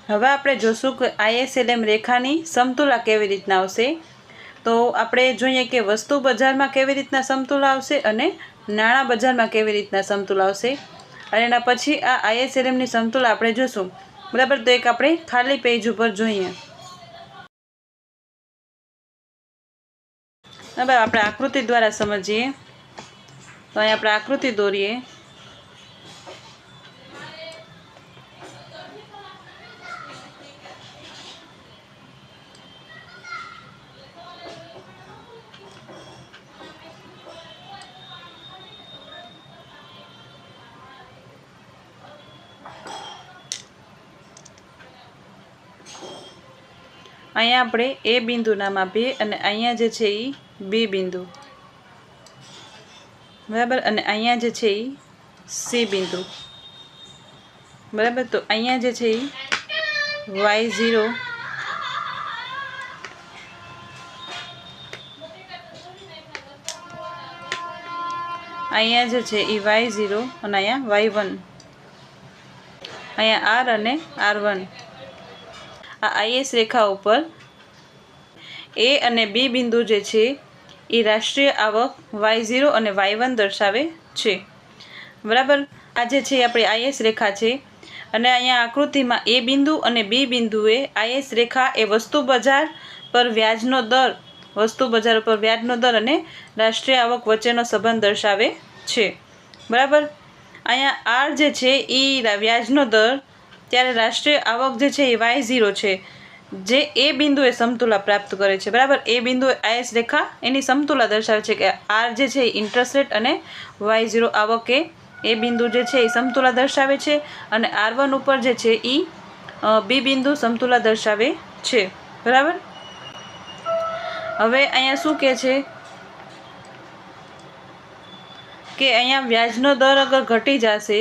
હવે આપણે જોશું કે ISLM રેખાની સમતુલા કેવી રીતના આવશે। તો આપણે જોઈએ કે વસ્તુ બજારમાં કેવી રીતના સમતુલા આવશે અને નાણાં બજારમાં કેવી રીતના સમતુલા આવશે, અને એના પછી આ ISLMની સમતુલા આપણે જોશું, બરાબર। તો એક આપણે ખાલી પેજ ઉપર જોઈએ। હવે આપણે આકૃતિ દ્વારા સમજીએ। તો અહીં આપણે આકૃતિ દોરીએ। અહીંયા આપણે એ બિંદુ નામ આપીએ અને અહીંયા જે છે એ બી બિંદુ, બરાબર, અને અહીંયા જે છે એ સી બિંદુ, બરાબર। તો અહીંયા જે છે એ Y0, અહીંયા જે છે એ Y0 અને અહીંયા Y1, અહીંયા R અને R1। આ IS રેખા ઉપર એ અને બી બિંદુ જે છે એ રાષ્ટ્રીય આવક Y0 અને Y1 દર્શાવે છે, બરાબર। આ જે છે આપણી IS રેખા છે, અને અહીંયા આકૃતિમાં એ બિંદુ અને બી બિંદુએ IS રેખા એ વસ્તુ બજાર પર વ્યાજનો દર, વસ્તુ બજાર પર વ્યાજનો દર અને રાષ્ટ્રીય આવક વચ્ચેનો સંબંધ દર્શાવે છે, બરાબર। અહીંયા R જે છે એ વ્યાજનો દર, ત્યારે રાષ્ટ્રીય આવક જે છે એ Y0 છે, જે એ બિંદુએ સમતુલા પ્રાપ્ત કરે છે, બરાબર। એ બિંદુએ IS રેખા એની સમતુલા દર્શાવે છે કે R જે છે એ ઇન્ટરેસ્ટ રેટ અને Y0 આવક એ બિંદુ જે છે એ સમતુલા દર્શાવે છે, અને R1 ઉપર જે છે એ બી બિંદુ સમતુલા દર્શાવે છે, બરાબર। હવે અહીંયા શું કહે છે કે અહીંયા વ્યાજનો દર અગર ઘટી જશે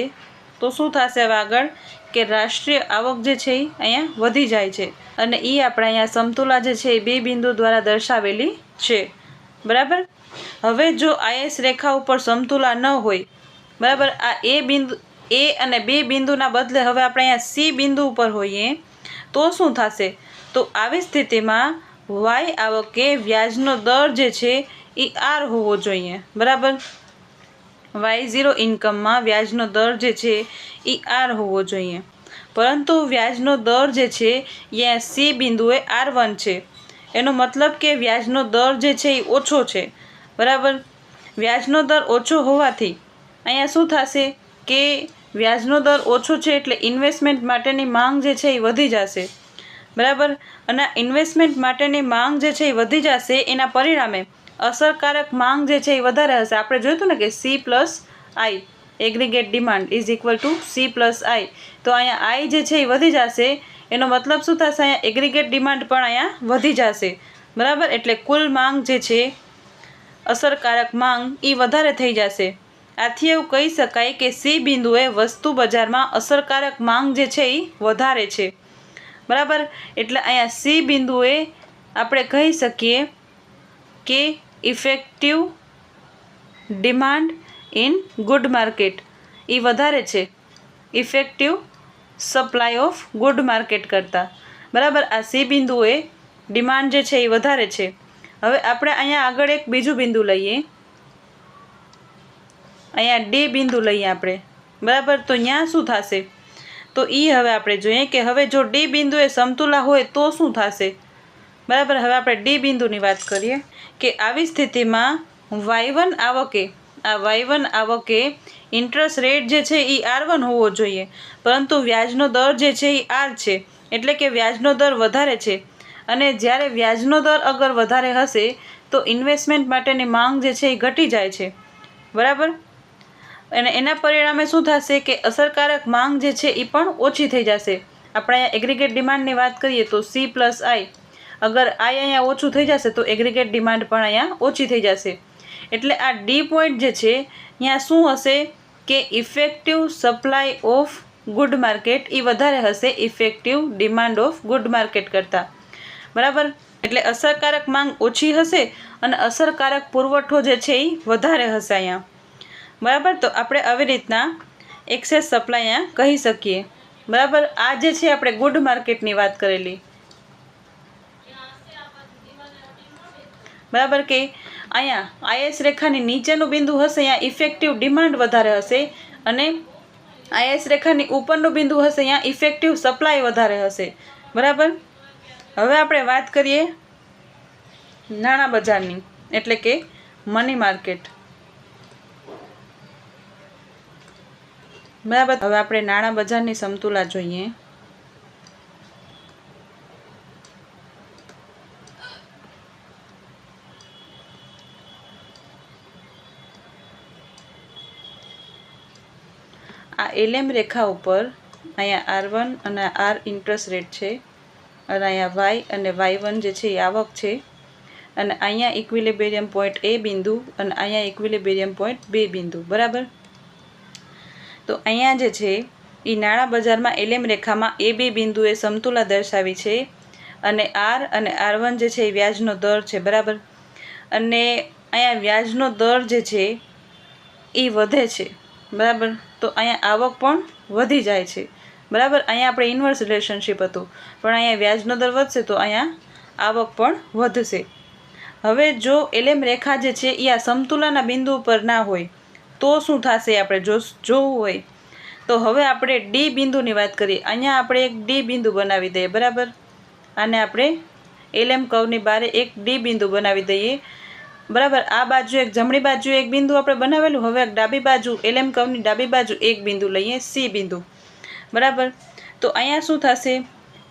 તો શું થશે હવે આગળ, કે રાષ્ટ્રીય આવક જે છે એ અહીંયા વધી જાય છે, અને એ આપણે અહીંયા સમતુલા જે છે એ બે બિંદુ દ્વારા દર્શાવેલી છે, બરાબર। હવે જો IS રેખા ઉપર સમતુલા ન હોય, બરાબર, આ એ બિંદુ એ અને બે બિંદુના બદલે હવે આપણે અહીંયા સી બિંદુ ઉપર હોઈએ તો શું થશે, તો આવી સ્થિતિમાં Y આવકે વ્યાજનો દર જે છે એ R હોવો જોઈએ, બરાબર। Y0 ઇન્કમમાં વ્યાજનો દર જે છે એ R હોવો જોઈએ, પરંતુ વ્યાજનો દર જે છે એ સી બિંદુએ R1 છે। એનો મતલબ કે વ્યાજનો દર જે છે એ ઓછો છે, બરાબર। વ્યાજનો દર ઓછો હોવાથી અહીંયા શું થશે કે વ્યાજનો દર ઓછો છે એટલે ઇન્વેસ્ટમેન્ટ માટેની માંગ જે છે એ વધી જશે, બરાબર। અને ઇન્વેસ્ટમેન્ટ માટેની માંગ જે છે એ વધી જશે, એના પરિણામે અસરકારક માંગ જે છે એ વધારે હશે। આપણે જોયું હતું ને કે C+I aggregate demand is equal to C+I, તો અહીંયા I જે છે એ વધી જશે, એનો મતલબ શું થશે, અહીંયા એગ્રીગેટ ડિમાન્ડ પણ અહીંયા વધી જશે, બરાબર। એટલે કુલ માંગ જે છે, અસરકારક માંગ એ વધારે થઈ જશે। આથી એવું કહી શકાય કે સી બિંદુએ વસ્તુ બજારમાં અસરકારક માંગ જે છે એ વધારે છે, બરાબર। એટલે અહીંયા સી બિંદુએ આપણે કહી શકીએ કે effective demand in good market એ વધારે છે effective supply of good market કરતાં, બરાબર। આ સી બિંદુએ ડિમાન્ડ જે છે એ વધારે છે। હવે આપણે અહીંયા આગળ એક બીજું બિંદુ લઈએ, અહીંયા ડી બિંદુ લઈએ આપણે, બરાબર। તો ત્યાં શું થશે, તો હવે આપણે જોઈએ કે હવે જો ડી બિંદુએ સમતુલા હોય તો શું થશે, બરાબર। હવે આપણે ડી બિંદુની વાત કરીએ કે આવી સ્થિતિમાં Y1 આવકે, આ Y1 આવકે ઇન્ટરેસ્ટ રેટ જે છે એ R1 હોવો જોઈએ, પરંતુ વ્યાજનો દર જે છે એ R છે, એટલે કે વ્યાજનો દર વધારે છે, અને જ્યારે વ્યાજનો દર અગર વધારે હશે તો ઇન્વેસ્ટમેન્ટ માટેની માંગ જે છે એ ઘટી જાય છે, બરાબર। અને એના પરિણામે શું થશે કે અસરકારક માંગ જે છે એ પણ ઓછી થઈ જશે। આપણે અહીંયા એગ્રીગેટ ડિમાન્ડની વાત કરીએ તો C+I, અગર અહીંયા ઓછું થઈ જશે તો એગ્રીગેટ ડિમાન્ડ પણ અહીંયા ઓછી થઈ જશે। એટલે આ ડી પોઈન્ટ જે છે ત્યાં શું હશે કે effective supply of good market એ વધારે હશે effective demand of good market કરતાં, બરાબર। એટલે અસરકારક માંગ ઓછી હશે અને અસરકારક પુરવઠો જે છે એ વધારે હશે અહીંયા, બરાબર। તો આપણે આવી રીતના એક્સેસ સપ્લાય અહીંયા કહી શકીએ। બરાબર. આ જે છે આપણે ગુડ માર્કેટની વાત કરેલી, બરાબર. કે અહીંયા આઈએસ રેખાની નીચેનું બિંદુ હશે, અહીંયા ઇફેક્ટિવ ડિમાન્ડ વધારે હશે, અને આઈએસ રેખાની ઉપરનું બિંદુ હશે, અહીંયા ઇફેક્ટિવ સપ્લાય વધારે હશે, બરાબર. હવે આપણે વાત કરીએ નાણાં બજારની, એટલે કે મની માર્કેટ, બરાબર. હવે આપણે નાણાં બજારની સમતુલા જોઈએ. આ LM રેખા ઉપર અહીંયા R1 અને R ઇન્ટરેસ્ટ રેટ છે, અને અહીંયા Y અને Y1 જે છે એ આવક છે, અને અહીંયા ઇક્વિલિબ્રિયમ પોઈન્ટ A બિંદુ, અને અહીંયા ઇક્વિલિબ્રિયમ પોઈન્ટ B બિંદુ, બરાબર. તો અહીંયા જે છે એ નાણાં બજારમાં LM રેખામાં AB બિંદુએ સમતુલા દર્શાવી છે, અને R અને R1 જે છે એ વ્યાજનો દર છે, બરાબર. અને અહીંયા વ્યાજનો દર જે છે એ વધે છે, બરાબર. તો અહીંયા આવક પણ વધી જાય છે, બરાબર. અહીંયા આપણે ઇન્વર્સ રિલેશનશિપ હતું, પણ અહીંયા વ્યાજનો દર વધશે તો અહીંયા આવક પણ વધશે. હવે જો LM રેખા જે છે એ આ સમતુલાના બિંદુ પર ના હોય તો શું થશે, આપણે જોવું હોય તો હવે આપણે ડી બિંદુની વાત કરીએ. અહીંયા આપણે એક ડી બિંદુ બનાવી દઈએ, બરાબર. આને આપણે LM કર્વની બારે એક ડી બિંદુ બનાવી દઈએ, બરાબર. આ બાજુ એક, જમણી બાજુ એક બિંદુ આપણે બનાવેલું, હવે ડાબી બાજુ LM કર્વની ડાબી બાજુ એક બિંદુ લઈએ, સી બિંદુ, બરાબર. તો અહીંયા શું થશે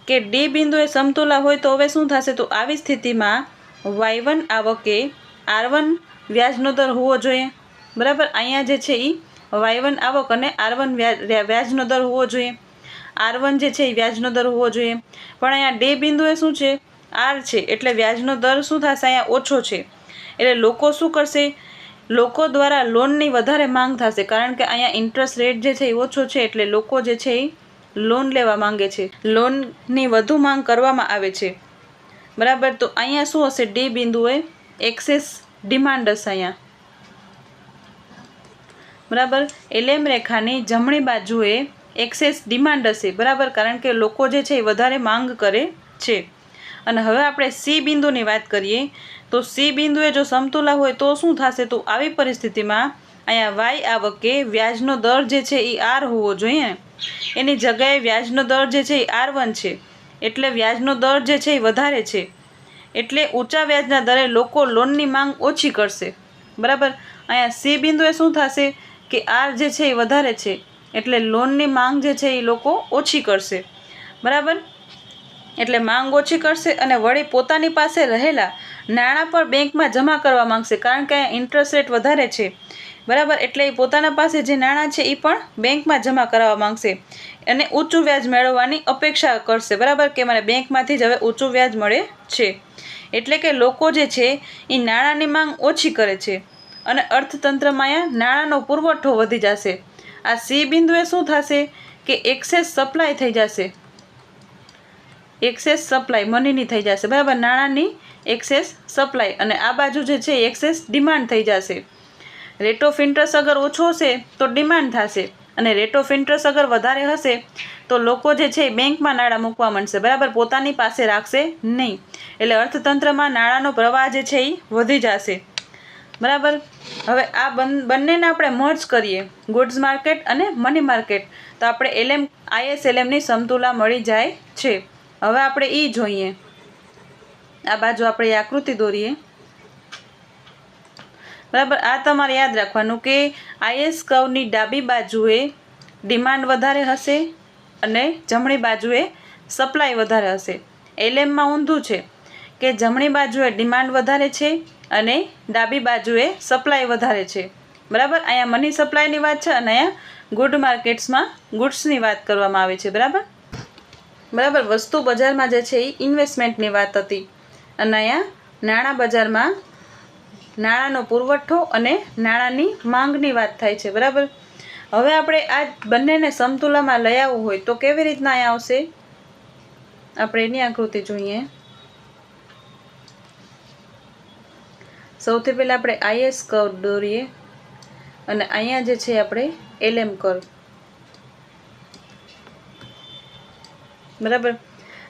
કે ડી બિંદુ એ સમતુલા હોય તો હવે શું થશે, તો આવી સ્થિતિમાં Y1 આવકે R1 વ્યાજનો દર હોવો જોઈએ, બરાબર. અહીંયા જે છે એ Y1 આવક અને R1 વ્યાજનો દર હોવો જોઈએ, R1 જે છે એ વ્યાજનો દર હોવો જોઈએ, પણ અહીંયા ડી બિંદુએ શું છે, R છે, એટલે વ્યાજનો દર શું થશે, અહીંયા ઓછો છે. એટલે લોકો શું કરશે, લોકો દ્વારા લોનની વધારે માંગ થશે, કારણ કે અહીંયા ઇન્ટરેસ્ટ રેટ જે છે એ ઓછો છે, એટલે લોકો જે છે એ લોન લેવા માંગે છે, લોનની વધુ માંગ કરવામાં આવે છે, બરાબર. તો અહીંયા શું હશે, ડી બિંદુએ એક્સેસ ડિમાન્ડ હશે અહીંયા, બરાબર. LM રેખાની જમણી બાજુએ એક્સેસ ડિમાન્ડ હશે, બરાબર, કારણ કે લોકો જે છે એ વધારે માંગ કરે છે. અને હવે આપણે સી બિંદુની વાત કરીએ તો સી બિંદુએ જો સમતુલા હોય તો શું થશે, તો આવી પરિસ્થિતિમાં અહીંયા Y આવકે વ્યાજનો દર જે છે એ R હોવો જોઈએ, એની જગ્યાએ વ્યાજનો દર જે છે એ R1 છે, એટલે વ્યાજનો દર જે છે એ વધારે છે, એટલે ઊંચા વ્યાજના દરે લોકો લોનની માંગ ઓછી કરશે, બરાબર. અહીંયા સી બિંદુએ શું થશે કે R જે છે એ વધારે છે, એટલે લોનની માંગ જે છે એ લોકો ઓછી કરશે, બરાબર. એટલે માંગ ઓછી કરશે અને વળી પોતાની પાસે રહેલા નાણાં પર બેંકમાં જમા કરવા માંગશે, કારણ કે અહીંયા ઇન્ટરેસ્ટ રેટ વધારે છે, બરાબર. એટલે એ પોતાના પાસે જે નાણાં છે એ પણ બેંકમાં જમા કરાવવા માંગશે અને ઊંચું વ્યાજ મેળવવાની અપેક્ષા કરશે, બરાબર, કે મને બેંકમાંથી જ હવે ઊંચું વ્યાજ મળે છે. એટલે કે લોકો જે છે એ નાણાંની માંગ ઓછી કરે છે અને અર્થતંત્રમાં અહીંયા નાણાંનો પુરવઠો વધી જશે. આ સી બિંદુએ શું થશે કે એક્સેસ સપ્લાય થઈ જશે, એક્સેસ સપ્લાય મનીની થઈ જશે, બરાબર, નાણાંની એક્સેસ સપ્લાય, અને આ બાજુ જે છે એક્સેસ ડિમાન્ડ થઈ જશે. રેટ ઓફ ઇન્ટરેસ્ટ અગર ઓછો હશે તો ડિમાન્ડ થશે, અને રેટ ઓફ ઇન્ટરેસ્ટ અગર વધારે હશે તો લોકો જે છે બેંકમાં નાણાં મૂકવા માંડશે, બરાબર, પોતાની પાસે રાખશે નહીં. એટલે અર્થતંત્રમાં નાણાંનો પ્રવાહ જે છે એ વધી જશે, બરાબર. હવે આ બંનેને આપણે મર્જ કરીએ, ગુડ્સ માર્કેટ અને મની માર્કેટ, તો આપણે ISLMની સમતુલા મળી જાય છે. હવે આપણે એ જોઈએ, આ બાજુ આપણે આકૃતિ દોરીએ, બરાબર. આ તમારે યાદ રાખવાનું કે IS કર્વની ડાબી બાજુએ ડિમાન્ડ વધારે હશે અને જમણી બાજુએ સપ્લાય વધારે હશે. LMમાં ઊંધું છે કે જમણી બાજુએ ડિમાન્ડ વધારે છે અને ડાબી બાજુએ સપ્લાય વધારે છે, બરાબર. અહીંયા મની સપ્લાયની વાત છે અને અહીંયા ગુડ માર્કેટ્સમાં ગુડ્સની વાત કરવામાં આવે છે, બરાબર. વસ્તુ બજારમાં જે છે એ ઇન્વેસ્ટમેન્ટની વાત હતી, અને અહીંયા નાણાં બજારમાં નાણાંનો પુરવઠો અને નાણાંની માંગની વાત થાય છે, બરાબર. હવે આપણે આ બંનેને સમતુલામાં લઈ આવવું હોય તો કેવી રીતના અહીંયા આવશે, આપણે એની આકૃતિ જોઈએ. સૌથી પહેલાં આપણે IS કર્વ દોરીએ, અને અહીંયા જે છે આપણે LM કર્વ, બરાબર.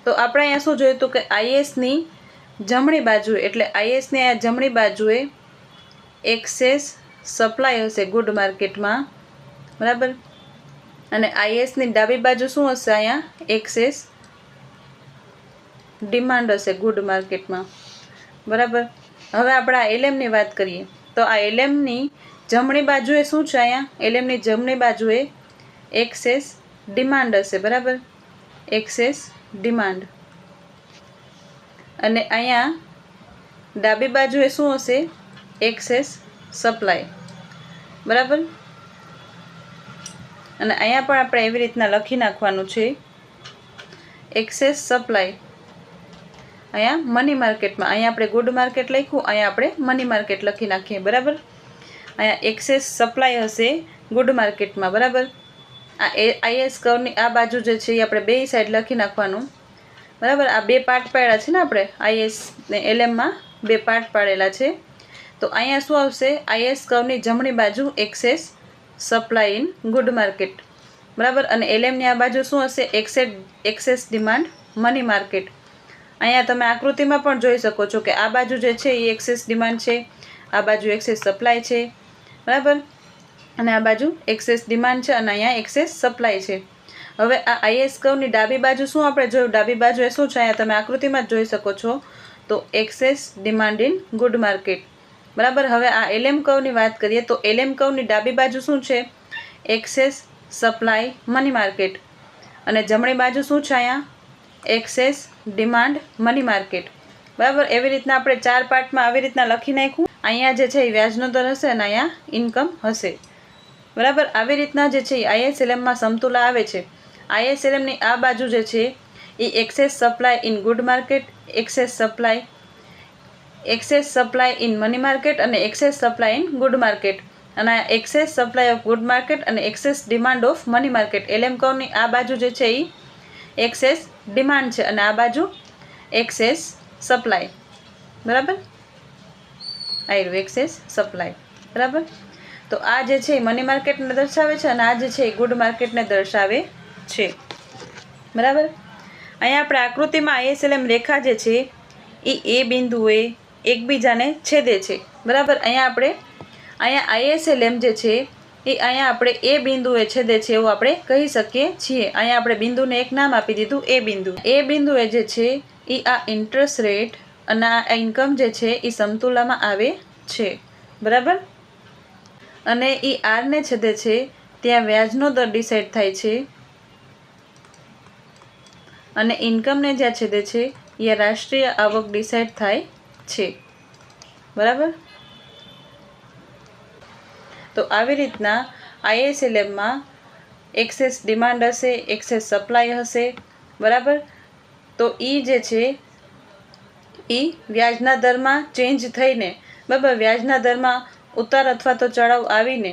તો આપણે અહીંયા શું જોયું હતું કે આઈએસની જમણી બાજુએ, એટલે આઈએસની અહીંયા જમણી બાજુએ એક્સેસ સપ્લાય હશે ગુડ માર્કેટમાં, બરાબર. અને આઈએસની ડાબી બાજુ શું હશે? અહીંયા એક્સેસ ડિમાન્ડ હશે ગુડ માર્કેટમાં, બરાબર. હવે આપણે આ એલએમની વાત કરીએ તો આ એલએમની જમણી બાજુએ શું છે? અહીંયા એલએમની જમણી બાજુએ એક્સેસ ડિમાન્ડ હશે, બરાબર. Access demand. અને અહીંયા ડાબી બાજુએ શું હશે? એક્સેસ સપ્લાય, બરાબર. અને અહીંયા પણ આપણે એવી રીતના લખી નાખવાનું છે એક્સેસ સપ્લાય. અહીંયા મની માર્કેટમાં, અહીંયા આપણે ગુડ માર્કેટ લખ્યું, અહીંયા આપણે મની માર્કેટ લખી નાખીએ, બરાબર. અહીંયા એક્સેસ સપ્લાય હશે ગુડ માર્કેટમાં, બરાબર. આ આઈએસ કર્વની આ બાજુ જે છે એ આપણે બે સાઈડ લખી નાખવાનું, બરાબર. આ બે પાર્ટ પાડ્યા છે ને આપણે આઈએસ ને એલએમમાં બે પાર્ટ પાડેલા છે. તો અહીંયા શું આવશે? આઈએસ કર્વની જમણી બાજુ access supply in good market, બરાબર. અને એલએમની આ બાજુ શું હશે? Access demand money market. અહીંયા તમે આકૃતિમાં પણ જોઈ શકો છો કે આ બાજુ જે છે એ એક્સેસ ડિમાન્ડ છે, આ બાજુ એક્સેસ સપ્લાય છે, બરાબર. અને આ બાજુ એક્સેસ ડિમાન્ડ છે અને અહીંયા એક્સેસ સપ્લાય છે. હવે આ આઈએસ કર્વની ડાબી બાજુ શું આપણે જોયું? ડાબી બાજુએ શું છે? અહીંયા તમે આકૃતિમાં જ જોઈ શકો છો તો access demand in good market, બરાબર. હવે આ એલએમ કર્વની વાત કરીએ તો એલએમ કર્વની ડાબી બાજુ શું છે? Access supply money market. અને જમણી બાજુ શું છે? અહીંયા એક્સેસ ડિમાન્ડ મની માર્કેટ, બરાબર. એવી રીતના આપણે ચાર પાર્ટમાં આવી રીતના લખી નાખ્યું. અહીંયા જે છે એ વ્યાજનો દર હશે અને અહીંયા ઇન્કમ હશે, બરાબર. આવી રીતના જે છે એ આઈએસએલએમમાં સમતુલા આવે છે. આઈએસએલએમની આ બાજુ જે છે એ excess supply in good market, excess supply in money market અને excess supply in good market. અને આ excess supply of good market અને excess demand of money market. LM કર્વની આ બાજુ જે છે એ એક્સેસ ડિમાન્ડ છે અને આ બાજુ એક્સેસ સપ્લાય, બરાબર. આયરું એક્સેસ સપ્લાય, બરાબર. તો આ જે છે એ મની માર્કેટને દર્શાવે છે અને આ જે છે એ ગુડ માર્કેટને દર્શાવે છે, બરાબર. અહીંયા આપણે આકૃતિમાં આઈએસએલએમ રેખા જે છે એ બિંદુએ એકબીજાને છેદે છે, બરાબર. અહીંયા આઈએસએલએમ જે છે એ અહીંયા આપણે એ બિંદુએ છેદે છે એવું આપણે કહી શકીએ છીએ. અહીંયા આપણે બિંદુને એક નામ આપી દીધું એ બિંદુ. એ બિંદુએ જે છે એ આ ઇન્ટરેસ્ટ રેટ અને આ ઇન્કમ જે છે એ સમતુલામાં આવે છે, બરાબર. અને એ આરને છેદે છે ત્યાં વ્યાજનો દર ડિસાઇડ થાય છે અને ઇન્કમને જ્યાં છેદે છે એ રાષ્ટ્રીય આવક ડિસાઇડ થાય છે, બરાબર. તો આવી રીતના આઈએસએલએમમાં એક્સેસ ડિમાન્ડ હશે, એક્સેસ સપ્લાય હશે, બરાબર. તો એ જે છે એ વ્યાજના દરમાં ચેન્જ થઈને, બરાબર, વ્યાજના દરમાં ઉતાર અથવા તો ચઢાવ આવીને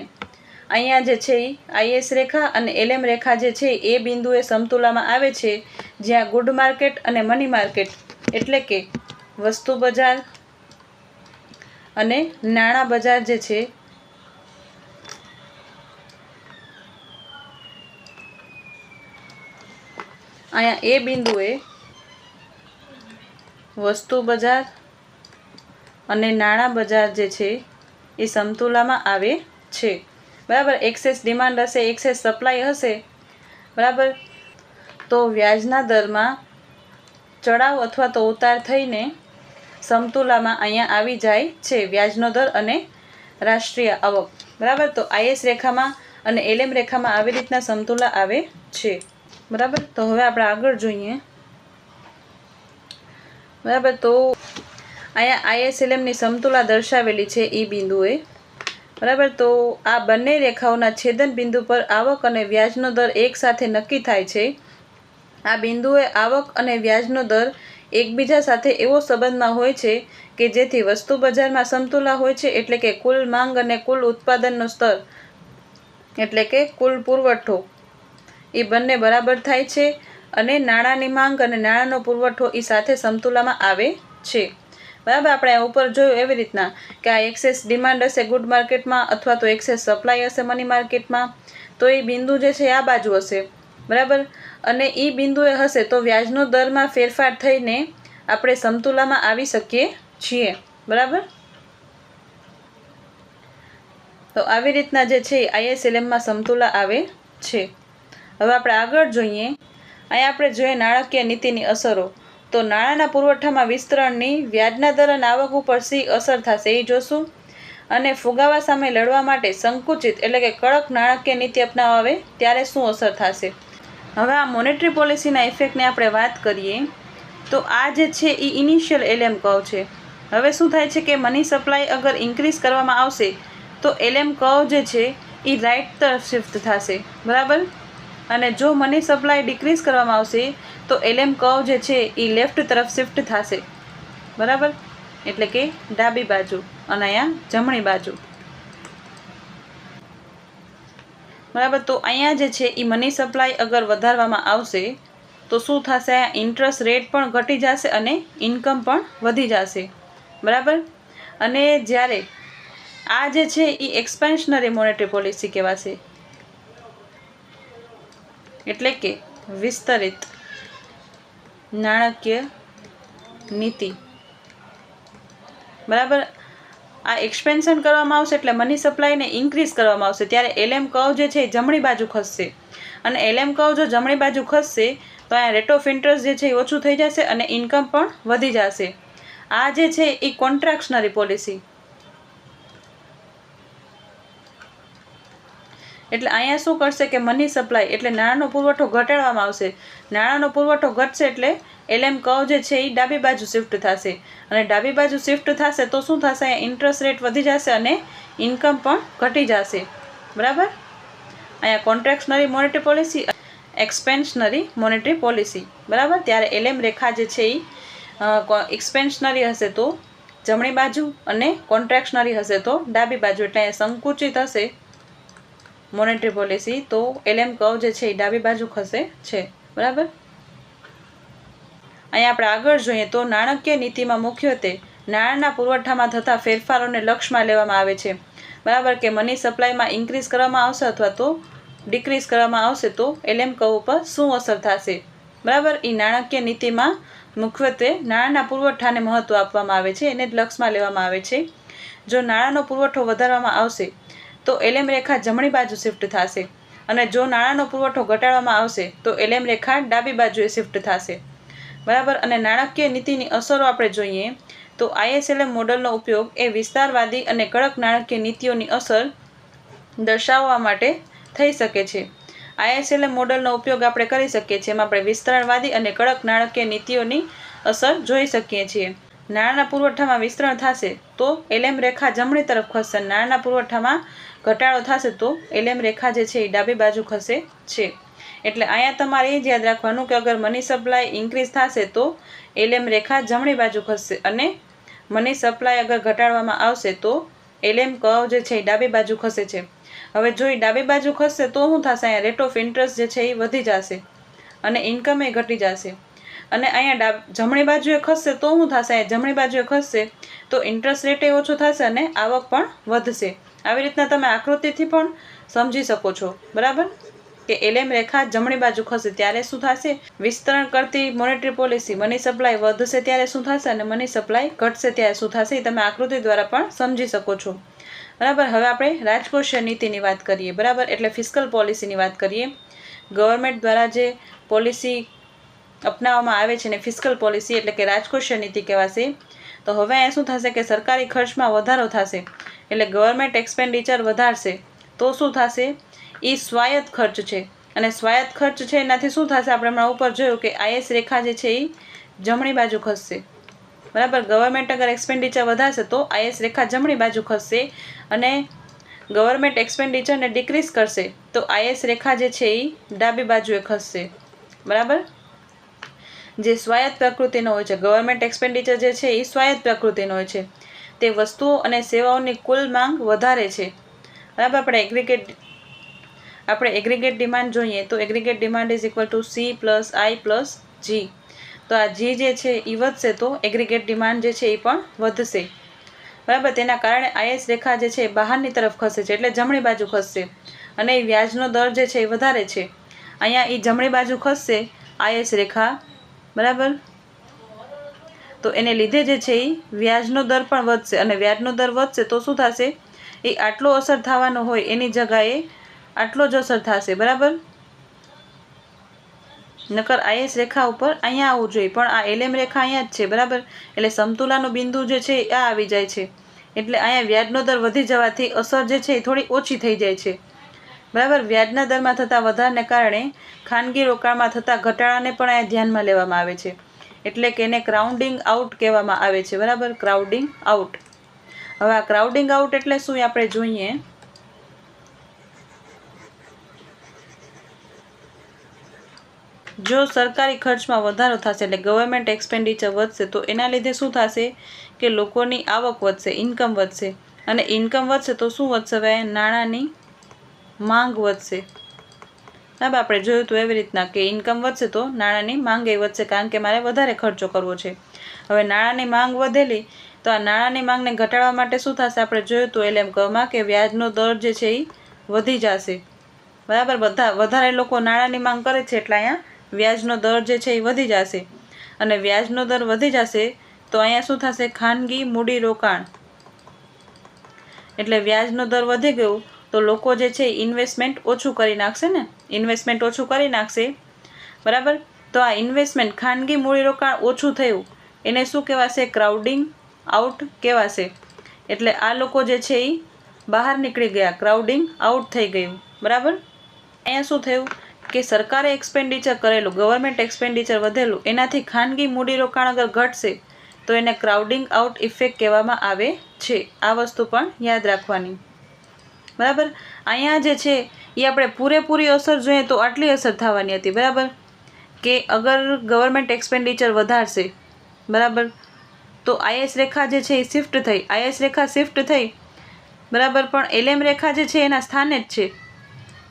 અહીંયા જે છે એ આઈએસ રેખા અને એલએમ રેખા જે છે એ બિંદુએ સમતુલામાં આવે છે જ્યાં ગુડ માર્કેટ અને મની માર્કેટ એટલે કે વસ્તુ બજાર અને નાણાં બજાર જે છે અહીંયા એ બિંદુએ વસ્તુ બજાર અને નાણાં બજાર જે છે એ સમતુલામાં આવે છે, બરાબર. એક્સેસ ડિમાન્ડ હશે, એક્સેસ સપ્લાય હશે, બરાબર. તો વ્યાજના દરમાં ચડાવ અથવા તો ઉતાર થઈને સમતુલામાં અહીંયા આવી જાય છે વ્યાજનો દર અને રાષ્ટ્રીય આવક, બરાબર. તો આઈએસ રેખામાં અને એલએમ રેખામાં આવી રીતના સમતુલા આવે છે, બરાબર. તો હવે આપણે આગળ જોઈએ, બરાબર. તો અહીંયા આઈએસએલએમની સમતુલા દર્શાવેલી છે એ બિંદુએ, બરાબર. તો આ બંને રેખાઓના છેદન બિંદુ પર આવક અને વ્યાજનો દર એકસાથે નક્કી થાય છે. આ બિંદુએ આવક અને વ્યાજનો દર એકબીજા સાથે એવો સંબંધમાં હોય છે કે જેથી વસ્તુ બજારમાં સમતુલા હોય છે, એટલે કે કુલ માંગ અને કુલ ઉત્પાદનનો સ્તર એટલે કે કુલ પુરવઠો એ બંને બરાબર થાય છે અને નાણાંની માંગ અને નાણાંનો પુરવઠો એ સાથે સમતુલામાં આવે છે, બરાબર. આપણે ઉપર જોયું એવી રીતના કે આ એક્સેસ ડિમાન્ડ હશે ગુડ માર્કેટમાં અથવા તો એક્સેસ સપ્લાય હશે મની માર્કેટમાં, તો એ બિંદુ જે છે આ બાજુ હશે બરાબર, અને એ બિંદુએ હશે તો વ્યાજનો દરમાં ફેરફાર થઈને આપણે સમતુલામાં આવી શકીએ છીએ. બરાબર, તો આવી રીતના જે છે ISLMમાં સમતુલા આવે છે. હવે આપણે આગળ જોઈએ. અહીંયા આપણે જોઈએ નાણાકીય નીતિની અસરો. તો નાણાંના પુરવઠામાં વિસ્તરણની વ્યાજના દર અને આવક ઉપર શી અસર થશે એ જોશું. અને ફુગાવા સામે લડવા માટે સંકુચિત એટલે કે કડક નાણાકીય નીતિ અપનાવવા આવે ત્યારે શું અસર થશે. હવે આ મોનેટરી પોલિસીના ઇફેક્ટની આપણે વાત કરીએ તો આ જે છે એ ઇનિશિયલ LM કર્વ છે. હવે શું થાય છે કે મની સપ્લાય અગર ઇન્ક્રીઝ કરવામાં આવશે તો LM કર્વ જે છે એ રાઇટ તરફ શિફ્ટ થશે. બરાબર, અને જો મની સપ્લાય ડિક્રીઝ કરવામાં આવશે તો LM કર્વ જે છે એ લેફ્ટ તરફ શિફ્ટ થશે. બરાબર, એટલે કે ડાબી બાજુ અને અહીંયા જમણી બાજુ. બરાબર, તો અહીંયા જે છે એ મની સપ્લાય અગર વધારવામાં આવશે તો શું થશે, ઇન્ટરેસ્ટ રેટ પણ ઘટી જશે અને ઇન્કમ પણ વધી જશે. બરાબર, અને જ્યારે આ જે છે એ એક્સપેન્શનરી મોનેટરી પોલિસી કહેવાશે, એટલે કે વિસ્તરિત નાણાકીય નીતિ. બરાબર, આ એક્સપેન્શન કરવામાં આવશે એટલે મની સપ્લાયને ઇન્ક્રીઝ કરવામાં આવશે ત્યારે LM કર્વ જે છે એ જમણી બાજુ ખસશે. અને LM કર્વ જો જમણી બાજુ ખસશે તો અહીંયા રેટ ઓફ ઇન્ટરેસ્ટ જે છે એ ઓછું થઈ જશે અને ઇન્કમ પણ વધી જશે. આ જે છે એ કોન્ટ્રાક્શનરી પોલિસી. એટલે અહીંયા શું કરશે કે મની સપ્લાય એટલે નાણાંનો પુરવઠો ઘટાડવામાં આવશે. નાણાંનો પુરવઠો ઘટશે એટલે LM કર્વ જે છે એ ડાબી બાજુ શિફ્ટ થશે. અને ડાબી બાજુ શિફ્ટ થશે તો શું થશે, અહીંયા ઇન્ટરેસ્ટ રેટ વધી જશે અને ઇન્કમ પણ ઘટી જશે. બરાબર, અહીંયા કોન્ટ્રાક્શનરી મોનેટરી પોલિસી, એક્સપેન્શનરી મોનેટરી પોલિસી. બરાબર, ત્યારે LM રેખા જે છે એ એક્સપેન્શનરી હશે તો જમણી બાજુ અને કોન્ટ્રાક્શનરી હશે તો ડાબી બાજુ. એટલે અહીંયા સંકુચિત હશે મોનેટરી પોલિસી તો LM કર્વ જે છે એ ડાબી બાજુ ખસે છે. બરાબર, અહીંયા આપણે આગળ જોઈએ તો નાણાકીય નીતિમાં મુખ્યત્વે નાણાંના પુરવઠામાં થતા ફેરફારોને લક્ષમાં લેવામાં આવે છે. બરાબર, કે મની સપ્લાયમાં ઇન્ક્રીઝ કરવામાં આવશે અથવા તો ડિક્રીઝ કરવામાં આવશે તો LM કર્વ ઉપર શું અસર થશે. બરાબર, એ નાણાકીય નીતિમાં મુખ્યત્વે નાણાંના પુરવઠાને મહત્ત્વ આપવામાં આવે છે, એને જ લક્ષમાં લેવામાં આવે છે. જો નાણાંનો પુરવઠો વધારવામાં આવશે તો LM રેખા જમણી બાજુ શિફ્ટ થશે અને જો નાણાંનો પુરવઠો ઘટાડવામાં આવશે તો LM રેખા ડાબી બાજુએ શિફ્ટ થશે. બરાબર, અને નાણાકીય નીતિની અસરો આપણે જોઈએ તો ISLM મોડલનો ઉપયોગ એ વિસ્તારવાદી અને કડક નાણાકીય નીતિઓની અસર દર્શાવવા માટે થઈ શકે છે. ISLM મોડલનો ઉપયોગ આપણે કરી શકીએ છીએ, એમાં આપણે વિસ્તરણવાદી અને કડક નાણાકીય નીતિઓની અસર જોઈ શકીએ છીએ. નાણાંના પુરવઠામાં વિસ્તરણ થશે તો LM રેખા જમણી તરફ ખસશે. નાણાંના પુરવઠામાં ઘટાડો થશે તો LM રેખા જે છે એ ડાબી બાજુ ખસે છે. એટલે અહીંયા તમારે એ જ યાદ રાખવાનું કે અગર મની સપ્લાય ઇન્ક્રીઝ થશે તો LM રેખા જમણી બાજુ ખસશે અને મની સપ્લાય અગર ઘટાડવામાં આવશે તો LM કર્વ જે છે એ ડાબી બાજુ ખસે છે. હવે જો એ ડાબી બાજુ ખસશે તો શું થશે, અહીંયા રેટ ઓફ ઇન્ટરેસ્ટ જે છે એ વધી જશે અને ઇન્કમ એ ઘટી જશે. અને અહીંયા જમણી બાજુએ ખસશે તો શું થશે, અહીંયા જમણી બાજુએ ખસશે તો ઇન્ટરેસ્ટ રેટ એ ઓછો થશે અને આવક પણ વધશે. આવી રીતના તમે આકૃતિથી પણ સમજી શકો છો. બરાબર, કે LM રેખા જમણી બાજુ ખસે ત્યારે શું થશે, વિસ્તરણ કરતી મોનેટરી પોલિસી મની સપ્લાય વધશે ત્યારે શું થશે અને મની સપ્લાય ઘટશે ત્યારે શું થશે એ તમે આકૃતિ દ્વારા પણ સમજી શકો છો. બરાબર, હવે આપણે રાજકોષીય નીતિની વાત કરીએ. બરાબર, એટલે ફિસ્કલ પોલિસીની વાત કરીએ. ગવર્મેન્ટ દ્વારા જે પોલિસી અપનાવવામાં આવે છે ને ફિસ્કલ પોલિસી એટલે કે રાજકોષીય નીતિ કહેવાશે. તો હવે અહીંયા શું થશે કે સરકારી ખર્ચમાં વધારો થશે એટલે ગવર્મેન્ટ એક્સપેન્ડિચર વધારશે તો શું થશે, એ સ્વાયત્ત ખર્ચ છે અને સ્વાયત્ત ખર્ચ છે એનાથી શું થશે, આપણે હમણાં ઉપર જોયું કે IS રેખા જે છે એ જમણી બાજુ ખસશે. બરાબર, ગવર્મેન્ટ અગર એક્સપેન્ડિચર વધારશે તો IS રેખા જમણી બાજુ ખસશે અને ગવર્મેન્ટ એક્સપેન્ડિચરને ડિક્રીઝ કરશે તો IS રેખા જે છે એ ડાબી બાજુએ ખસશે. બરાબર, જે સ્વાયત્ત પ્રકૃતિનો હોય છે, ગવર્મેન્ટ એક્સપેન્ડિચર જે છે એ સ્વાયત્ત પ્રકૃતિનો હોય છે, તે વસ્તુઓ અને સેવાઓની કુલ માંગ વધારે છે. બરાબર, આપણે એગ્રીગેટ ડિમાન્ડ જોઈએ તો aggregate demand is equal to C + I + G. તો આ G જે છે એ વધશે તો એગ્રીગેટ ડિમાન્ડ જે છે એ પણ વધશે. બરાબર, તેના કારણે IS રેખા જે છે એ બહારની તરફ ખસે છે એટલે જમણી બાજુ ખસશે અને વ્યાજનો દર જે છે એ વધારે છે. અહીંયા એ જમણી બાજુ ખસશે IS રેખા, બરાબર. તો એને લીધે જે છે એ વ્યાજનો દર પણ વધશે, અને વ્યાજનો દર વધશે તો શું થશે, એ આટલો અસર થવાનો હોય એની જગ્યાએ આટલો જ અસર થશે, બરાબર. નકર IS રેખા ઉપર અહીંયા આવવું જોઈએ, પણ આ LM રેખા અહીંયા જ છે, બરાબર. એટલે સમતુલાનું બિંદુ જે છે આ આવી જાય છે, એટલે અહીંયા વ્યાજનો દર વધી જવાથી અસર જે છે એ થોડી ઓછી થઈ જાય છે, બરાબર. વ્યાજના દરમાં થતા વધારાને કારણે ખાનગી રોકાણમાં થતા ઘટાડાને પણ અહીંયા ધ્યાનમાં લેવામાં આવે છે, એટલે કે એને ક્રાઉડિંગ આઉટ કહેવામાં આવે છે, બરાબર. Crowding out. હવે આ ક્રાઉડિંગ આઉટ એટલે શું એ આપણે જોઈએ. જો સરકારી ખર્ચમાં વધારો થશે એટલે ગવર્મેન્ટ એક્સપેન્ડિચર વધશે તો એના લીધે શું થશે કે લોકોની આવક વધશે, ઇન્કમ વધશે, અને ઇન્કમ વધશે તો શું વધશે, હવે નાણાંની માંગ વધશે, બરાબર. આપણે જોયું હતું એવી રીતના કે ઇન્કમ વધશે તો નાણાંની માંગ એ વધશે, કારણ કે મારે વધારે ખર્ચો કરવો છે. હવે નાણાંની માંગ વધેલી તો આ નાણાંની માંગને ઘટાડવા માટે શું થશે, આપણે જોયું હતું LM કર્વમાં કે વ્યાજનો દર જે છે એ વધી જશે, બરાબર. વધારે લોકો નાણાંની માંગ કરે છે એટલે અહીંયા વ્યાજનો દર જે છે એ વધી જશે, અને વ્યાજનો દર વધી જશે તો અહીંયા શું થશે, ખાનગી મૂડી રોકાણ, એટલે વ્યાજનો દર વધી ગયો તો લોકો જે છે ઇન્વેસ્ટમેન્ટ ઓછું કરી નાખશે ને, ઇન્વેસ્ટમેન્ટ ઓછું કરી નાખશે, બરાબર. તો આ ઇન્વેસ્ટમેન્ટ ખાનગી મૂડીરોકાણ ઓછું થયું એને શું કહેવાશે, ક્રાઉડિંગ આઉટ કહેવાશે. એટલે આ લોકો જે છે એ બહાર નીકળી ગયા, ક્રાઉડિંગ આઉટ થઈ ગયું, બરાબર. અહીંયા શું થયું કે સરકારે એક્સપેન્ડિચર કરેલું, ગવર્મેન્ટ એક્સપેન્ડિચર વધેલું, એનાથી ખાનગી મૂડીરોકાણ અગર ઘટશે તો એને ક્રાઉડિંગ આઉટ ઇફેક્ટ કહેવામાં આવે છે. આ વસ્તુ પણ યાદ રાખવાની, બરાબર. અહીંયા જે છે એ આપણે પૂરેપૂરી અસર જોઈએ તો આટલી અસર થવાની હતી, બરાબર, કે અગર ગવર્મેન્ટ એક્સપેન્ડિચર વધારશે, બરાબર, તો IS રેખા જે છે એ શિફ્ટ થઈ, IS રેખા શિફ્ટ થઈ, બરાબર, પણ LM રેખા જે છે એના સ્થાને જ છે,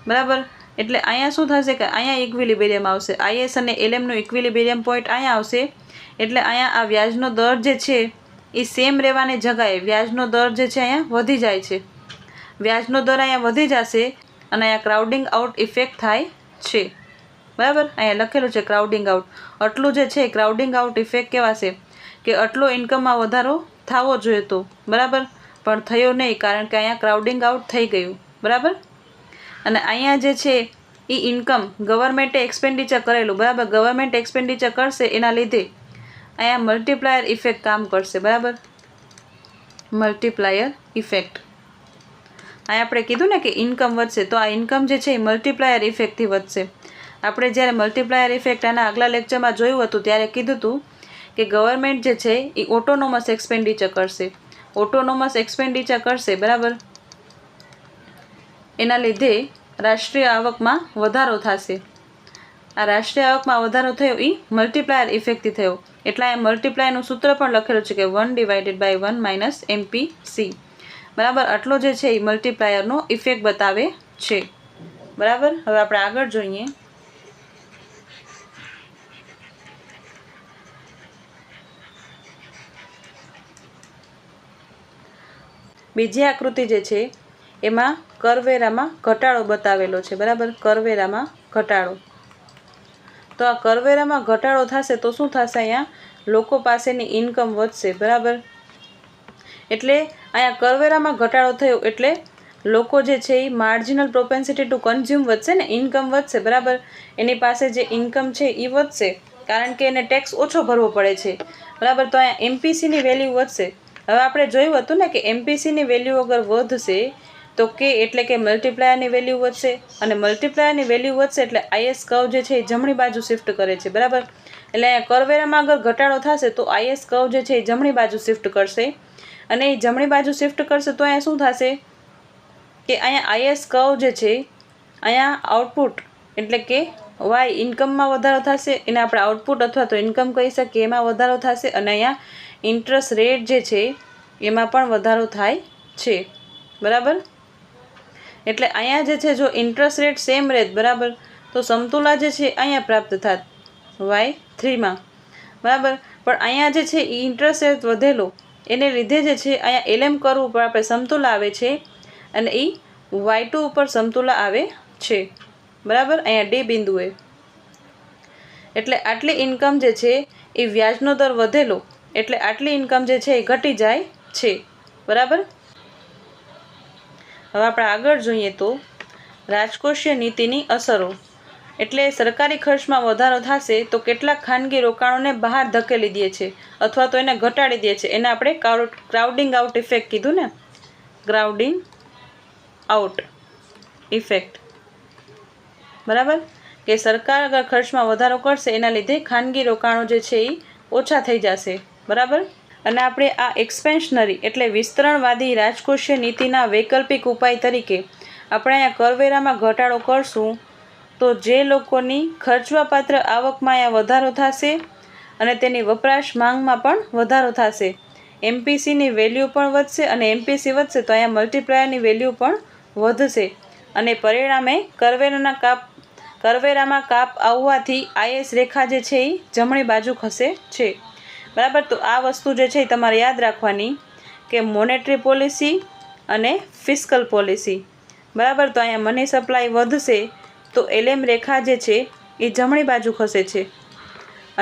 બરાબર. એટલે અહીંયા શું થશે કે અહીંયા ઇક્વિલિબ્રિયમ આવશે, IS અને LMનું ઇક્વિલિબ્રિયમ પોઈન્ટ અહીંયા આવશે, એટલે અહીંયા આ વ્યાજનો દર જે છે એ સેમ રહેવાની જગ્યાએ વ્યાજનો દર જે છે અહીંયા વધી જાય છે, વ્યાજનો દર અહીંયા વધી જશે અને અહીંયા ક્રાઉડિંગ આઉટ ઇફેક્ટ થાય છે, બરાબર. અહીંયા લખેલું છે ક્રાઉડિંગ આઉટ, આટલું જે છે ક્રાઉડિંગ આઉટ ઇફેક્ટ કહેવાશે કે આટલો ઇન્કમમાં વધારો થવો જોઈએ તો, બરાબર, પણ થયો નહીં, કારણ કે અહીંયા ક્રાઉડિંગ આઉટ થઈ ગયું, બરાબર. અને અહીંયા જે છે એ ઇન્કમ ગવર્મેન્ટે એક્સપેન્ડિચર કરેલું, બરાબર, ગવર્મેન્ટ એક્સપેન્ડિચર કરશે એના લીધે અહીંયા મલ્ટીપ્લાયર ઇફેક્ટ કામ કરશે, બરાબર, મલ્ટીપ્લાયર ઇફેક્ટ. અહીંયા આપણે કીધું ને કે ઇન્કમ વધશે તો આ ઇન્કમ જે છે એ મલ્ટીપ્લાયર ઇફેક્ટથી વધશે. આપણે જ્યારે મલ્ટીપ્લાયર ઇફેક્ટ આના આગલા લેક્ચરમાં જોયું હતું ત્યારે કીધું હતું કે ગવર્મેન્ટ જે છે એ ઓટોનોમસ એક્સપેન્ડિચર કરશે, ઓટોનોમસ એક્સપેન્ડિચર કરશે, બરાબર, એના લીધે રાષ્ટ્રીય આવકમાં વધારો થશે. આ રાષ્ટ્રીય આવકમાં વધારો થયો એ મલ્ટીપ્લાયર ઇફેક્ટથી થયો, એટલે આ મલ્ટીપ્લાયરનું સૂત્ર પણ લખેલું છે કે 1/1 - MPC, બરાબર. આટલો જે છે એ મલ્ટીપ્લાયરનો ઇફેક્ટ બતાવે છે, બરાબર. હવે આપણે આગળ જોઈએ. બીજી આકૃતિ જે છે એમાં કરવેરામાં ઘટાડો બતાવેલો છે, બરાબર, કરવેરામાં ઘટાડો. તો આ કરવેરામાં ઘટાડો થશે તો શું થશે, અહીંયા લોકો પાસેની ઇન્કમ વધશે, બરાબર. એટલે અહીંયા કરવેરામાં ઘટાડો થયો એટલે લોકો જે છે એ માર્જિનલ પ્રોપેન્સિટી ટુ કન્ઝ્યુમ વધશે ને, ઇન્કમ વધશે, બરાબર. એની પાસે જે ઇન્કમ છે એ વધશે કારણ કે એને ટેક્સ ઓછો ભરવો પડે છે, બરાબર. તો અહીંયા MPCની વેલ્યુ વધશે. હવે આપણે જોયું હતું ને કે MPCની વેલ્યુ અગર વધશે તો કે એટલે કે મલ્ટીપ્લાયરની વેલ્યુ વધશે, અને મલ્ટીપ્લાયરની વેલ્યુ વધશે એટલે IS કર્વ જે છે એ જમણી બાજુ શિફ્ટ કરે છે, બરાબર. એટલે અહીંયા કરવેરામાં અગર ઘટાડો થશે તો IS કર્વ જે છે એ જમણી બાજુ શિફ્ટ કરશે, અને એ જમણી બાજુ શિફ્ટ કરશે તો અહીંયા શું થશે કે અહીંયા IS કર્વ જે છે અહીંયા આઉટપુટ એટલે કે Y ઇન્કમમાં વધારો થશે, એને આપણે આઉટપુટ અથવા તો ઇન્કમ કહી શકીએ, એમાં વધારો થશે, અને અહીંયા ઇન્ટરેસ્ટ રેટ જે છે એમાં પણ વધારો થાય છે, બરાબર. એટલે અહીંયા જે છે જો ઇન્ટરેસ્ટ રેટ સેમ રહે, બરાબર, તો સમતુલા જે છે અહીંયા પ્રાપ્ત થાત Y3માં, બરાબર. પણ અહીંયા જે છે એ ઇન્ટરેસ્ટ રેટ વધેલો એને લીધે જે છે અહીંયા LM કર્વ ઉપર આપણે સમતુલા આવે છે અને એ Y2 ઉપર સમતુલા આવે છે, બરાબર, અહીંયા ડી બિંદુએ. એટલે આટલી ઇન્કમ જે છે એ વ્યાજનો દર વધેલો એટલે આટલી ઇન્કમ જે છે એ ઘટી જાય છે. બરાબર. હવે આપણે આગળ જોઈએ તો રાજકોષીય નીતિની અસરો. એટલે સરકારી ખર્ચમાં વધારો થશે તો કેટલાક ખાનગી રોકાણોને બહાર ધકેલી દે છે અથવા તો એને ઘટાડી દે છે. એને આપણે ક્રાઉડિંગ આઉટ ઇફેક્ટ કીધું ને, ક્રાઉડિંગ આઉટ ઇફેક્ટ. બરાબર, કે સરકાર અગર ખર્ચમાં વધારો કરશે એના લીધે ખાનગી રોકાણો જે છે એ ઓછા થઈ જશે. બરાબર. અને આપણે આ એક્સપેન્શનરી એટલે વિસ્તરણવાદી રાજકોષીય નીતિના વૈકલ્પિક ઉપાય તરીકે આપણે અહીંયા કરવેરામાં ઘટાડો કરશું તો જે લોકોની ખર્ચવાપાત્ર આવકમાં અહીંયા વધારો થશે અને તેની વપરાશ માંગમાં પણ વધારો થશે. એમપીસીની વેલ્યુ પણ વધશે અને એમપીસી વધશે તો અહીંયા મલ્ટીપ્લાયરની વેલ્યુ પણ વધશે અને પરિણામે કરવેરામાં કાપ આવવાથી આઈએસ રેખા જે છે એ જમણી બાજુ ખસે છે. બરાબર. તો આ વસ્તુ જે છે એ તમારે યાદ રાખવાની કે મોનેટરી પોલિસી અને ફિસ્કલ પોલિસી. બરાબર. તો અહીંયા મની સપ્લાય વધશે તો એલએમ રેખા જે છે એ જમણી બાજુ ખસે છે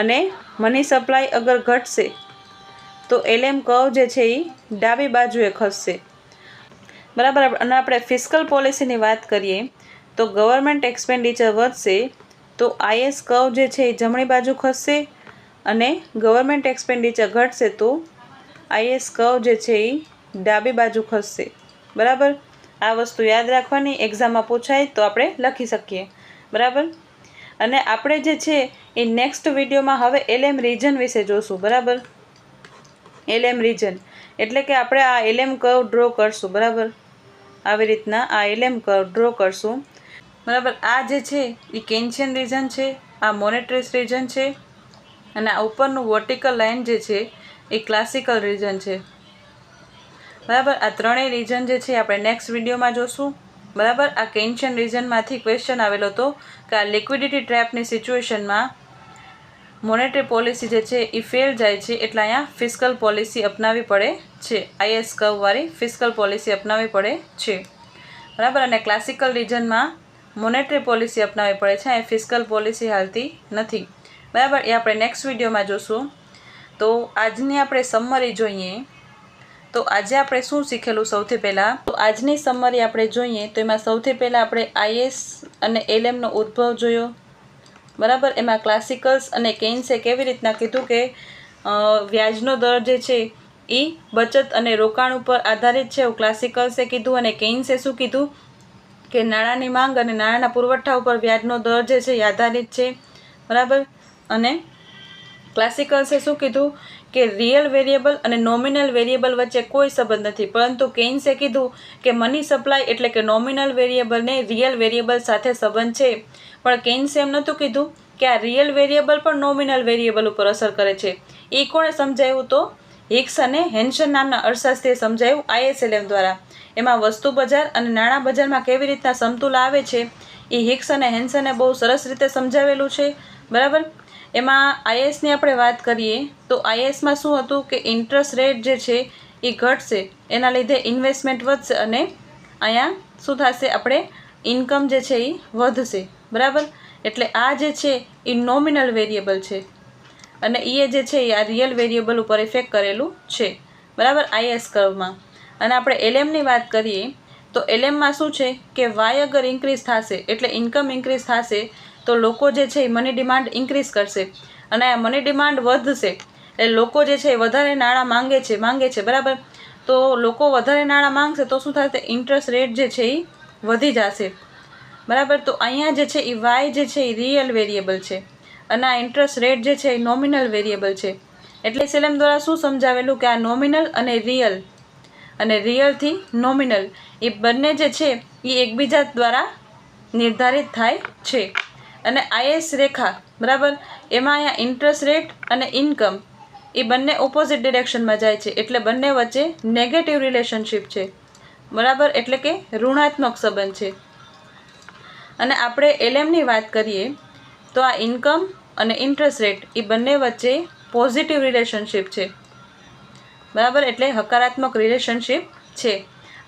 અને મની સપ્લાય અગર ઘટશે તો એલએમ કર્વ જે છે એ ડાબી બાજુએ ખસશે. બરાબર. અને આપણે ફિસ્કલ પોલિસીની વાત કરીએ તો ગવર્મેન્ટ એક્સપેન્ડિચર વધશે તો આઈએસ કર્વ જે છે એ જમણી બાજુ ખસશે અને ગવર્મેન્ટ એક્સપેન્ડિચર ઘટશે તો આઈએસ કર્વ જે છે એ ડાબી બાજુ ખસશે. બરાબર. આ વસ્તુ યાદ રાખવાની, એક્ઝામમાં પૂછાય તો આપણે લખી શકીએ. બરાબર. અને આપણે જે છે એ નેક્સ્ટ વિડીયોમાં હવે એલએમ રીજન વિશે જોશું. બરાબર. એલએમ રીજન એટલે કે આપણે આ એલએમ કર્વ ડ્રો કરશું. બરાબર. આવી રીતના આ એલએમ કર્વ ડ્રો કરશું. બરાબર. આ જે છે એ કેન્શિયન રીજન છે, આ મોનેટરીસ રીજન છે અને આ ઉપરનું વર્ટિકલ લાઇન જે છે એ ક્લાસિકલ રીજન છે. બરાબર. આ ત્રણેય રીજન જે છે આપણે નેક્સ્ટ વિડીયોમાં જોશું. બરાબર. આ કેન્શિયન રીજનમાંથી ક્વેશ્ચન આવેલો હતો કે આ લિક્વિડિટી ટ્રેપની સિચ્યુએશનમાં મોનેટરી પોલિસી જે છે એ ફેલ જાય છે એટલે અહીંયા ફિસ્કલ પોલિસી અપનાવવી પડે છે. આઈએસ કર્વવાળી ફિસ્કલ પોલિસી અપનાવવી પડે છે. બરાબર. અને ક્લાસિકલ રીજનમાં મોનેટરી પોલિસી અપનાવવી પડે છે, અહીંયા ફિસ્કલ પોલિસી હાલતી નથી. બરાબર. એ આપણે નેક્સ્ટ વિડીયોમાં જોશું. તો આજની આપણે સમરી જોઈએ તો આજે આપણે શું શીખેલું સૌથી પહેલાં તો આજની સમરી આપણે જોઈએ તો એમાં સૌથી પહેલાં આપણે આઈએસ અને એલએમનો ઉદ્ભવ જોયો. બરાબર. એમાં ક્લાસિકલ્સ અને કેઇન્સે કેવી રીતના કીધું કે વ્યાજનો દર જે છે એ બચત અને રોકાણ ઉપર આધારિત છે એવું ક્લાસિકલ્સે કીધું અને કેઇન્સે શું કીધું કે નાણાંની માંગ અને નાણાંના પુરવઠા ઉપર વ્યાજનો દર જે છે એ આધારિત છે. બરાબર. અને ક્લાસિકલ્સે શું કીધું કે રિયલ વેરિયેબલ અને નોમિનલ વેરિયેબલ વચ્ચે કોઈ સંબંધ નથી, પરંતુ કેઇન્સે કીધું કે મની સપ્લાય એટલે કે નોમિનલ વેરિયેબલને રિયલ વેરિયેબલ સાથે સંબંધ છે. પણ કેઇન્સે એમ નહોતું કીધું કે આ રિયલ વેરિયેબલ પણ નોમિનલ વેરિયેબલ ઉપર અસર કરે છે. એ કોણે સમજાવ્યું તો હિક્સ અને હેન્શન નામના અર્થશાસ્ત્રીએ સમજાવ્યું આઈએસએલએમ દ્વારા. એમાં વસ્તુ બજાર અને નાણાં બજારમાં કેવી રીતના સમતુલા આવે છે એ હિક્સ અને હેન્સને બહુ સરસ રીતે સમજાવેલું છે. બરાબર. એમાં આઈએસની આપણે વાત કરીએ તો આઈએસમાં શું હતું કે ઇન્ટરેસ્ટ રેટ જે છે એ ઘટશે, એના લીધે ઇન્વેસ્ટમેન્ટ વધશે અને અહીંયા શું થશે આપણે ઇન્કમ જે છે એ વધશે. બરાબર. એટલે આ જે છે એ નોમિનલ વેરિયેબલ છે અને એ જે છે એ આ રિયલ વેરિયેબલ ઉપર ઇફેક્ટ કરેલું છે. બરાબર. આઈએસ કર્વમાં. અને આપણે એલએમની વાત કરીએ તો એલએમમાં શું છે કે વાય અગર ઇન્ક્રીઝ થશે એટલે ઇન્કમ ઇન્ક્રીઝ થશે તો લોકો જે છે એ મની ડિમાન્ડ ઇન્ક્રીઝ કરશે અને આ મની ડિમાન્ડ વધશે એટલે લોકો જે છે એ વધારે નાણાં માંગે છે. બરાબર. તો લોકો વધારે નાણાં માંગશે તો શું થશે, ઇન્ટરેસ્ટ રેટ જે છે એ વધી જશે. બરાબર. તો અહીંયા જે છે એ વાય જે છે એ રિયલ વેરિયેબલ છે અને આ ઇન્ટરેસ્ટ રેટ જે છે એ નોમિનલ વેરિયેબલ છે. એટલે એલએમ દ્વારા શું સમજાવેલું કે આ નોમિનલ અને રિયલથી નોમિનલ એ બંને જે છે એ એકબીજા દ્વારા નિર્ધારિત થાય છે. અને આઈએસ રેખા બરાબર એમાં અહીંયા ઇન્ટરેસ્ટ રેટ અને ઇન્કમ એ બંને ઓપોઝિટ ડિરેક્શનમાં જાય છે એટલે બંને વચ્ચે નેગેટિવ રિલેશનશિપ છે. બરાબર. એટલે કે ઋણાત્મક સંબંધ છે. અને આપણે એલએમની વાત કરીએ તો આ ઇન્કમ અને ઇન્ટરેસ્ટ રેટ એ બંને વચ્ચે પોઝિટિવ રિલેશનશિપ છે. બરાબર. એટલે હકારાત્મક રિલેશનશિપ છે.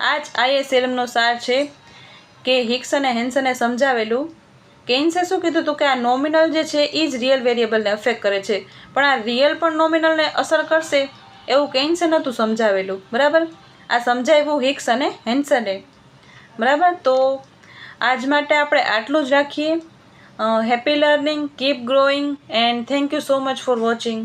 આ જ આઈએસએલએમનો સાર છે કે હિક્સ અને હેન્સને સમજાવેલું કેઇન્સે શું કીધું હતું કે આ નોમિનલ જે છે એ જ રિયલ વેરિયેબલને અફેક્ટ કરે છે, પણ આ રિયલ પણ નોમિનલને અસર કરશે એવું કેઇન્સે નહોતું સમજાવેલું. બરાબર, આ સમજાવ્યું હિક્સ અને હેન્સને. બરાબર, તો આજ માટે આપણે આટલું જ રાખીએ. Happy learning, keep growing and thank you so much for watching.